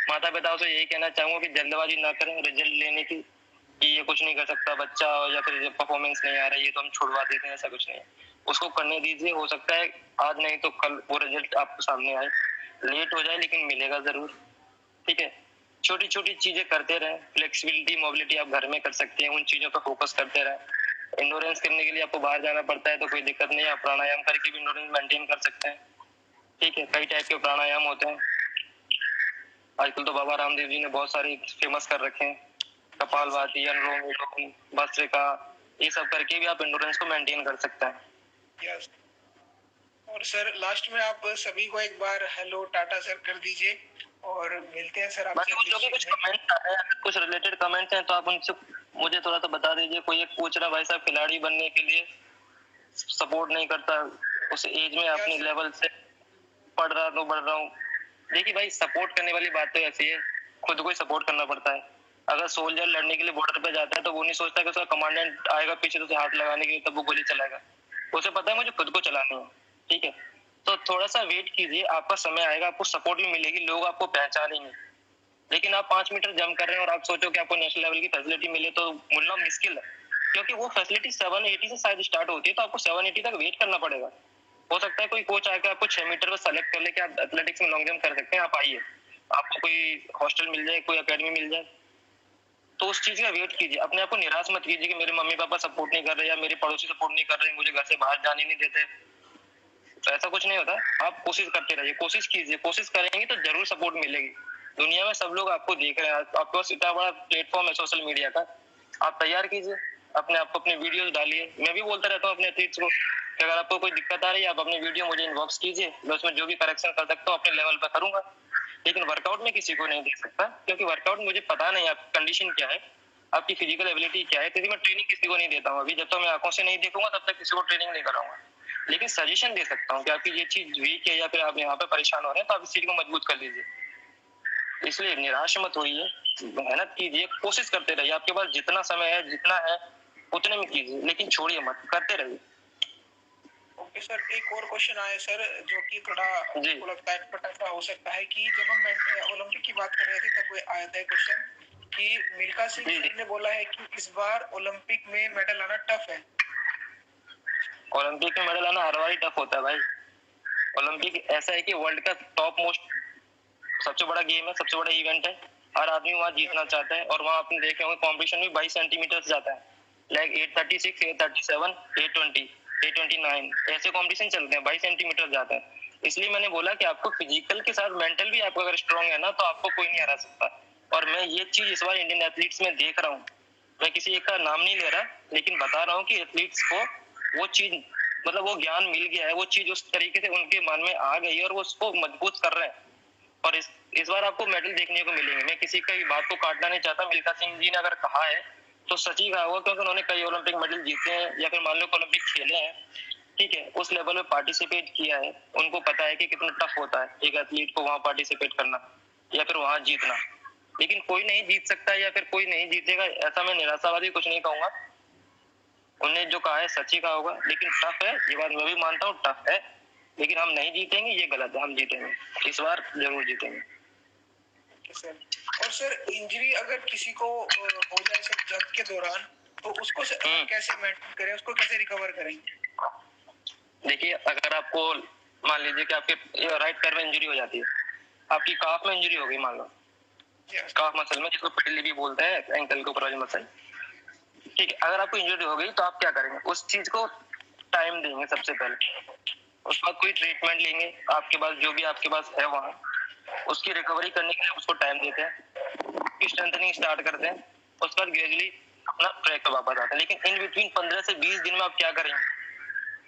S2: माता पिताओं से यही कहना चाहूंगा कि जल्दबाजी ना करें रिजल्ट लेने की, कि ये कुछ नहीं कर सकता बच्चा, या फिर परफॉर्मेंस नहीं आ रही है तो हम छुड़वा देते हैं, ऐसा कुछ नहीं है। उसको करने दीजिए, हो सकता है आज नहीं तो कल वो रिजल्ट आपके सामने आए। लेट हो जाए लेकिन मिलेगा जरूर, ठीक है। छोटी छोटी चीजें करते रहें, फ्लेक्सिबिलिटी मोबिलिटी आप घर में कर सकते हैं, उन चीजों पर फोकस करते रहें। इंडोरेंस करने के लिए आपको बाहर जाना पड़ता है तो कोई दिक्कत नहीं है, आप प्राणायाम करके भी इंडोरेंस मेंटेन कर सकते हैं, ठीक है। कई टाइप के प्राणायाम होते हैं, आजकल तो बाबा रामदेव जी ने बहुत सारे फेमस कर रखे हैं, कपालभाति, अनुलोम विलोम, भस्त्रिका, ये सब करके भी आप इंडोरेंस को मेंटेन कर सकते हैं।
S1: यस। और सर लास्ट में आप सभी को एक बार हेलो टाटा सर कर दीजिए और मिलते हैं सर आपसे।
S2: जो भी कुछ कमेंट आ रहे हैं, कुछ रिलेटेड कमेंट हैं तो आप उनसे मुझे थोड़ा सा बता दीजिए। कोई एक पूछ रहा भाई साहब खिलाड़ी बनने के लिए सपोर्ट नहीं करता, उस एज में अपने लेवल से पढ़ रहा तो बढ़ रहा हूँ। देखिए भाई, सपोर्ट करने वाली बात तो ऐसी है, खुद को ही सपोर्ट करना पड़ता है। अगर सोल्जर लड़ने के लिए बॉर्डर पे जाता है तो वो नहीं सोचता कि उसका कमांडेंट आएगा पीछे तो हाथ लगाने के लिए तब वो गोली चलाएगा, उसे पता है मुझे खुद को चलानी है, ठीक है। तो थोड़ा सा वेट कीजिए, आपका समय आएगा, आपको सपोर्ट भी मिलेगी, लोग आपको पहचानेंगे। लेकिन आप 5 मीटर जंप कर रहे हैं और आप सोचो कि आपको नेशनल लेवल की फैसिलिटी मिले तो मिलना मुश्किल है, क्योंकि वो फैसिलिटी 780 से शायद स्टार्ट होती है, तो आपको 780 तक वेट करना पड़ेगा। हो सकता है कोई कोच आकर आपको 6 मीटर पर सेलेक्ट कर ले कि आप एथलेटिक्स में लॉन्ग जंप कर सकते हैं, आप आइए, आपको कोई हॉस्टल मिल जाए, कोई एकेडमी मिल जाए, तो उस चीज का वेट कीजिए। अपने आप को निराश मत कीजिए कि मेरे मम्मी पापा सपोर्ट नहीं कर रहे या मेरे पड़ोसी सपोर्ट नहीं कर रहे, मुझे घर से बाहर जाने नहीं देते, तो ऐसा कुछ नहीं होता। आप कोशिश करते रहिए, कोशिश कीजिए, कोशिश करेंगे तो जरूर सपोर्ट मिलेगी। दुनिया में सब लोग आपको देख रहे हैं, आपके पास इतना बड़ा प्लेटफॉर्म है सोशल मीडिया का, आप तैयार कीजिए अपने आप को, अपनी वीडियोस डालिए। मैं भी बोलता रहता हूँ अपने एथलीट्स को कि अगर आपको कोई दिक्कत आ रही है आप अपनी वीडियो मुझे इनबॉक्स कीजिए, मैं उसमें जो भी करेक्शन कर सकता हूँ अपने लेवल पर करूंगा। लेकिन वर्कआउट में किसी को नहीं दे सकता, क्योंकि वर्कआउट मुझे पता नहीं आपकी कंडीशन क्या है, आपकी फिजिकल एबिलिटी क्या है, क्योंकि मैं ट्रेनिंग किसी को नहीं देता हूँ। अभी जब तक मैं आंखों से नहीं देखूंगा तब तक किसी को ट्रेनिंग नहीं कराऊंगा, लेकिन सजेशन दे सकता हूँ कि आपकी ये चीज वीक है या फिर आप यहाँ पे परेशान हो रहे हैं, तो आप इस चीज को मजबूत कर लीजिए। इसलिए निराश मत होइए, मेहनत कीजिए, कोशिश करते रहिए। आपके पास जितना समय है, जितना है उतने में कीजिए, लेकिन छोड़िए मत, करते रहिए।
S1: ओके सर, एक और क्वेश्चन आया सर, जो कि थोड़ा मुझको लगता है पटाखा हो सकता है कि जब हम ओलंपिक की बात कर रहे थे तब आया था क्वेश्चन कि मिल्खा सिंह सर ने बोला है कि इस बार ओलंपिक में मेडल आना टफ है।
S2: ओलंपिक में मेडल आना हर बार ही टफ होता है भाई। ओलंपिक ऐसा है कि वर्ल्ड का टॉप मोस्ट सबसे बड़ा गेम है, सबसे बड़ा इवेंट है, हर आदमी वहाँ जीतना चाहता है। और वहाँ आपने देखे होंगे कॉम्पिटिशन भी 22 सेंटीमीटर जाता है, लाइक 836, 837, 820, 829 ऐसे कॉम्पिटिशन चलते हैं, 22 सेंटीमीटर जाता है। इसलिए मैंने बोला कि आपको फिजिकल के साथ मेंटल भी आपका अगर स्ट्रांग है ना तो आपको कोई नहीं हरा सकता। और मैं ये चीज इस बार इंडियन एथलीट्स में देख रहा हूँ, मैं किसी एक का नाम नहीं ले रहा, लेकिन बता रहा हूँ कि एथलीट्स को वो चीज, मतलब वो ज्ञान मिल गया है, वो चीज उस तरीके से उनके मन में आ गई है और वो उसको मजबूत कर रहे हैं। और इस बार आपको मेडल देखने को मिलेंगे। मैं किसी की बात को काटना नहीं चाहता, मिल्खा सिंह जी ने अगर कहा है तो सच ही कहा होगा, क्योंकि उन्होंने कई ओलंपिक मेडल जीते हैं या फिर मान लो ओलंपिक खेले हैं, ठीक है, उस लेवल में पार्टिसिपेट किया है, उनको पता है कि कितना टफ होता है एक एथलीट को वहां पार्टिसिपेट करना या फिर वहां जीतना। लेकिन कोई नहीं जीत सकता या फिर कोई नहीं जीतेगा, ऐसा मैं निराशावादी कुछ नहीं कहूंगा। उन्होंने जो कहा है सच ही कहा होगा, लेकिन टफ है, ये बात मैं भी मानता हूँ, टफ है, लेकिन हम नहीं जीतेंगे ये गलत है, हम जीतेंगे, इस बार जरूर जीतेंगे।
S1: सर, और सर इंजरी अगर किसी को हो जाए सर जंप के दौरान, तो उसको कैसे मेंटेन करें, उसको कैसे रिकवर करें?
S2: देखिए, अगर आपको मान लीजिए कि आपके राइट पैर में इंजरी हो जाती है, आपकी काफ में इंजरी हो गई मान लो, काफ मसल में, जिसको पिटली भी बोलते हैं, एंकल के ऊपर वाली मसल, ठीक है। अगर आपको इंजरी हो गई तो आप क्या करेंगे, उस चीज को टाइम देंगे सबसे पहले, उसके बाद कोई ट्रीटमेंट लेंगे, आपके पास जो भी आपके पास है वहाँ, उसकी रिकवरी करने के लिए उसको टाइम देते हैं, स्ट्रेंथनिंग स्टार्ट करते हैं, उसके बाद ग्रेजुअली अपना ट्रैक पे वापस आता है। लेकिन इन बिटवीन 15 से 20 दिन में आप क्या करेंगे,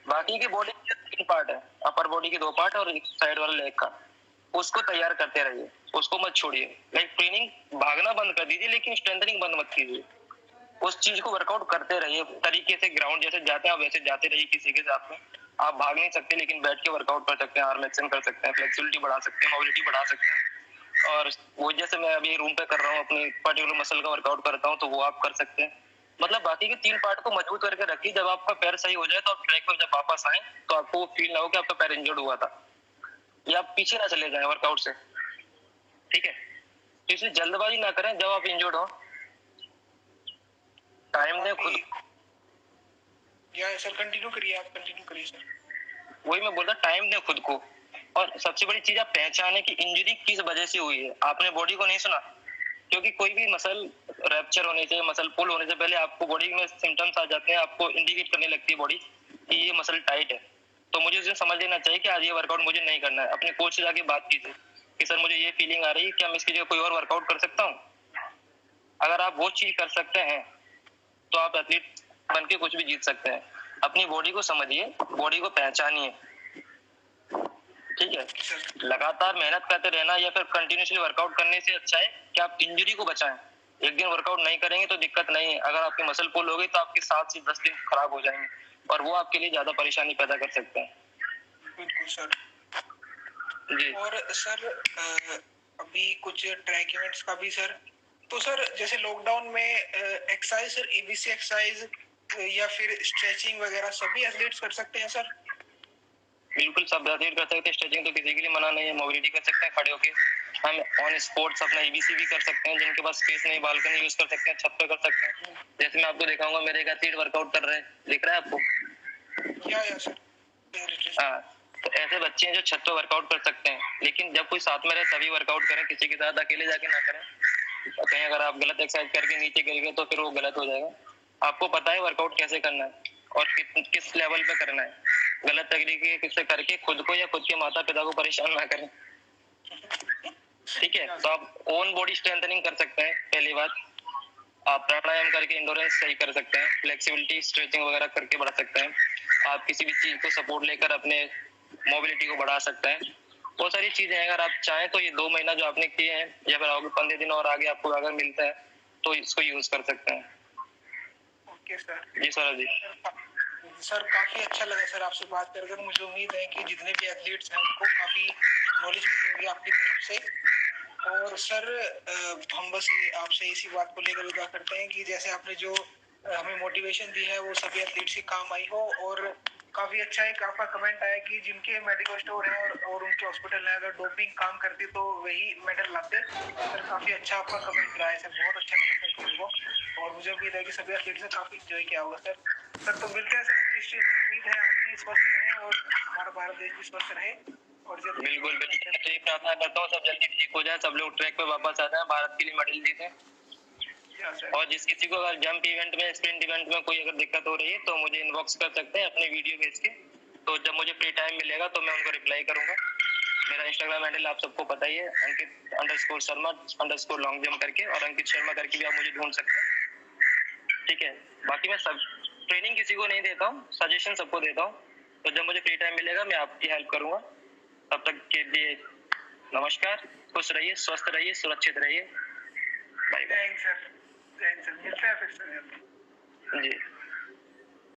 S2: बाकी की बॉडी के 3 पार्ट है, अपर बॉडी के 2 पार्ट और एक साइड वाला लेग का, उसको तैयार करते रहिए, उसको मत छोड़िए। लाइक ट्रेनिंग भागना बंद कर दीजिए, लेकिन स्ट्रेंथनिंग बंद मत कीजिए, उस चीज को वर्कआउट करते रहिए तरीके से। ग्राउंड जैसे जाते हैं आप वैसे जाते रहिए किसी के साथ में। आप भाग नहीं सकते लेकिन बैठ के वर्कआउट कर सकते हैं, आर्म एक्शन कर सकते हैं, फ्लेक्सिबिलिटी बढ़ा सकते हैं, मोबिलिटी बढ़ा सकते हैं। और वो जैसे मैं अभी रूम पे कर रहा हूँ, अपनी पर्टिकुलर मसल का वर्कआउट करता हूँ, तो वो आप कर सकते हैं। मतलब बाकी के 3 पार्ट को मजबूत करके रखिए, जब आपका पैर सही हो जाए तो आप ट्रैक पर जब वापस आए तो आपको फील ना हो कि आपका पैर इंजर्ड हुआ था, या आप पीछे ना चले जाए वर्कआउट से, ठीक है। तो इसलिए जल्दबाजी ना करें, जब आप इंजर्ड हो टाइम दें खुद।
S1: या सर कंटिन्यू करिए, आप कंटिन्यू करिए सर।
S2: वही मैं बोल रहा, टाइम दें खुद को और सबसे बड़ी चीज आप पहचाने कि इंजरी किस वजह से हुई है। आपने बॉडी को नहीं सुना, क्योंकि कोई भी मसल रैप्चर होने से, मसल पुल होने से पहले आपको बॉडी में सिम्टम्स आ जाते हैं, आपको इंडिकेट करने लगती है बॉडी कि ये मसल टाइट है। तो मुझे उसे समझ लेना चाहिए कि आज ये वर्कआउट मुझे नहीं करना है। अपने कोच से जाके बात कीजिए कि सर मुझे ये फीलिंग आ रही है, क्या मैं इसकी जगह कोई और वर्कआउट कर सकता हूँ। अगर आप वो चीज कर सकते हैं तो आप एथलीट बन के कुछ भी जीत सकते हैं। अपनी बॉडी को समझिए, बॉडी को पहचानिए, ठीक है। लगातार मेहनत करते रहना या फिर कंटिन्यूसली वर्कआउट करने से अच्छा है कि आप इंजरी को बचाएं। एक दिन वर्कआउट नहीं करेंगे तो दिक्कत नहीं है, अगर आपकी मसल पुल हो गई तो आपके 7 से 10 दिन खराब हो जाएंगे और वो आपके लिए ज्यादा परेशानी पैदा कर सकते हैं।
S1: बिल्कुल सर
S2: जी।
S1: और सर अभी कुछ ट्रैक इवेंट्स का भी सर, तो सर जैसे लॉकडाउन में एक्सरसाइज सर, एबीसी एक्सरसाइज या फिर स्ट्रेचिंग वगैरह सभी एथलीट्स कर सकते हैं सर?
S2: बिल्कुल सब एथलीट कर सकते हैं। स्ट्रेचिंग तो किसी के लिए मना नहीं है, मोबिलिटी कर सकते हैं खड़े होके। हम ऑन स्पोर्ट्स अपना एबीसी भी कर सकते हैं, जिनके पास स्पेस नहीं बालकनी यूज कर सकते हैं, छत पे कर सकते हैं। जैसे मैं आपको दिखाऊंगा, मेरे एक एथलीट वर्कआउट कर रहे हैं, दिख रहा है आपको?
S1: या सर।
S2: हाँ, तो ऐसे बच्चे हैं जो छत पे वर्कआउट कर सकते हैं, लेकिन जब कोई साथ में रहे तभी वर्कआउट करें, किसी के साथ अकेले जाके ना करें। कहीं अगर आप गलत एक्सरसाइज करके नीचे गिर गए तो फिर वो गलत हो जाएगा। आपको पता है वर्कआउट कैसे करना है और किस लेवल पे करना है। गलत तरीके से करके खुद को या खुद के माता पिता को परेशान ना करें, ठीक है। तो आप ओन बॉडी स्ट्रेंथनिंग कर सकते हैं। पहली बात, आप प्राणायाम करके इंडोरेंस सही कर सकते हैं, फ्लेक्सिबिलिटी स्ट्रेचिंग वगैरह करके बढ़ा सकते हैं। आप किसी भी चीज को सपोर्ट लेकर अपने मोबिलिटी को बढ़ा सकते हैं। बहुत सारी चीजें हैं, अगर आप चाहें तो ये 2 महीना जो आपने किए हैं या फिर आगे 15 दिन और आगे आपको अगर मिलता है तो इसको यूज कर सकते हैं।
S1: Okay sir.
S2: जी सर। जी
S1: सर काफी अच्छा लगा सर आपसे बात कर। मुझे उम्मीद है कि जितने भी एथलीट्स हैं उनको काफी नॉलेज मिलेगी आपकी तरफ से। और सर हम बस आपसे इसी बात को लेकर विदा करते हैं कि जैसे आपने जो हमें मोटिवेशन दी है वो सभी एथलीट्स की काम आई हो। और काफी अच्छा है कि आपका कमेंट आया कि जिनके मेडिकल स्टोर है और उनके हॉस्पिटल है, अगर डोपिंग काम करती तो वही मेडल लाते। सर काफी अच्छा आपका कमेंट रहा है सर, बहुत अच्छा लगा सर मेरे को। और मुझे उम्मीद है कि सभी एथलीट्स ने काफी एंजॉय किया होगा सर। सर तो मिलते हैं सर अगली स्ट्रीम में। उम्मीद है आप भी स्वस्थ रहें और हमारा भारत देश भी स्वस्थ रहे। और
S2: बिल्कुल प्रार्थना करता हूँ सब जल्दी ठीक हो जाए, सब लोग ट्रैक पे वापस आ जाए, भारत के लिए मेडल जीते। और जिस किसी को अगर जंप इवेंट में, स्प्रिंट इवेंट में कोई अगर दिक्कत हो रही है तो मुझे इनबॉक्स कर सकते हैं अपने वीडियो भेज के। तो जब मुझे फ्री टाइम मिलेगा तो मैं उनको रिप्लाई करूंगा। मेरा इंस्टाग्राम हैंडल आप सबको पता ही है, अंकित_शर्मा_लॉन्ग जंप करके, और अंकित शर्मा करके भी आप मुझे ढूंढ सकते हैं, ठीक है। बाकी मैं सब ट्रेनिंग किसी को नहीं देता हूँ, सजेशन सबको देता हूँ। तो जब मुझे फ्री टाइम मिलेगा मैं आपकी हेल्प करूंगा। तब तक के लिए नमस्कार, खुश रहिए, स्वस्थ रहिए, सुरक्षित रहिए। Bye bye.
S1: सर मिलते हैं फिर सर।
S2: जी।